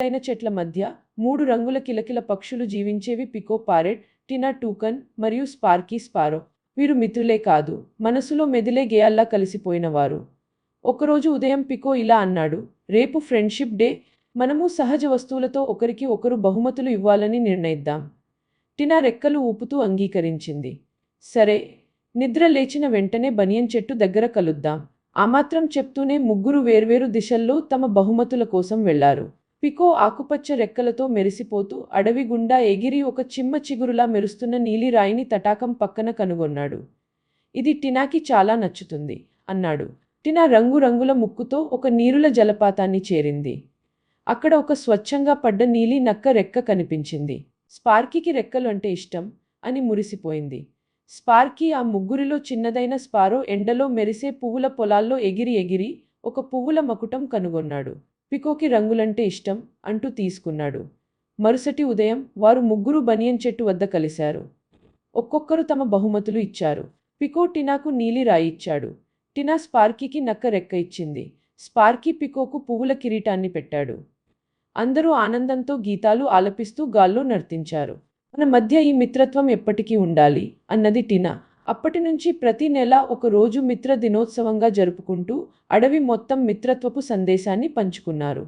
అయిన చెట్ల మధ్య 3 రంగుల కిలకిల పక్షులు జీవించేవి. పికో పారెట్, టినా టూకన్ మరియు స్పార్కీ స్పారో. వీరు మిత్రులే కాదు, మనసులో మెదిలే గేయాల్లా కలిసిపోయినవారు. ఒకరోజు ఉదయం పికో ఇలా అన్నాడు, రేపు ఫ్రెండ్షిప్ డే, మనము సహజ వస్తువులతో ఒకరికి ఒకరు బహుమతులు ఇవ్వాలని నిర్ణయిద్దాం. టినా రెక్కలు ఊపుతూ అంగీకరించింది. సరే, నిద్ర లేచిన వెంటనే బనియన్ చెట్టు దగ్గర కలుద్దాం. ఆ మాత్రం చెప్తూనే ముగ్గురు వేర్వేరు దిశల్లో తమ బహుమతుల కోసం వెళ్లారు. పికో ఆకుపచ్చ రెక్కలతో మెరిసిపోతూ అడవి గుండా ఎగిరి ఒక చిమ్మ చిగురులా మెరుస్తున్న నీలి రాయిని తటాకం పక్కన కనుగొన్నాడు. ఇది టినాకి చాలా నచ్చుతుంది అన్నాడు. టినా రంగురంగుల ముక్కుతో ఒక నీరుల జలపాతాన్ని చేరింది. అక్కడ ఒక స్వచ్ఛంగా పడ్డ నీలి నక్క రెక్క కనిపించింది. స్పార్కీకి రెక్కలు అంటే ఇష్టం అని మురిసిపోయింది. స్పార్కీ ఆ ముగ్గురిలో చిన్నదైన స్పారో ఎండలో మెరిసే పువ్వుల పొలాల్లో ఎగిరి ఎగిరి ఒక పువ్వుల మకుటం కనుగొన్నాడు. పికోకి రంగులంటే ఇష్టం అంటూ తీసుకున్నాడు. మరుసటి ఉదయం వారు ముగ్గురు బనియన్ చెట్టు వద్ద కలిశారు. ఒక్కొక్కరు తమ బహుమతులు ఇచ్చారు. పికో టినాకు నీలి రాయి ఇచ్చాడు. టినా స్పార్కీకి నక్క రెక్క ఇచ్చింది. స్పార్కీ పికోకు పువ్వుల కిరీటాన్ని పెట్టాడు. అందరూ ఆనందంతో గీతాలు ఆలపిస్తూ గాల్లో నర్తించారు. మన మధ్య ఈ మిత్రత్వం ఎప్పటికీ ఉండాలి అన్నది టినా. అప్పటినుంచి ప్రతి నెల ఒక రోజు మిత్ర దినోత్సవంగా జరుపుకుంటూ అడవి మొత్తం మిత్రత్వపు సందేశాన్ని పంచుకున్నారు.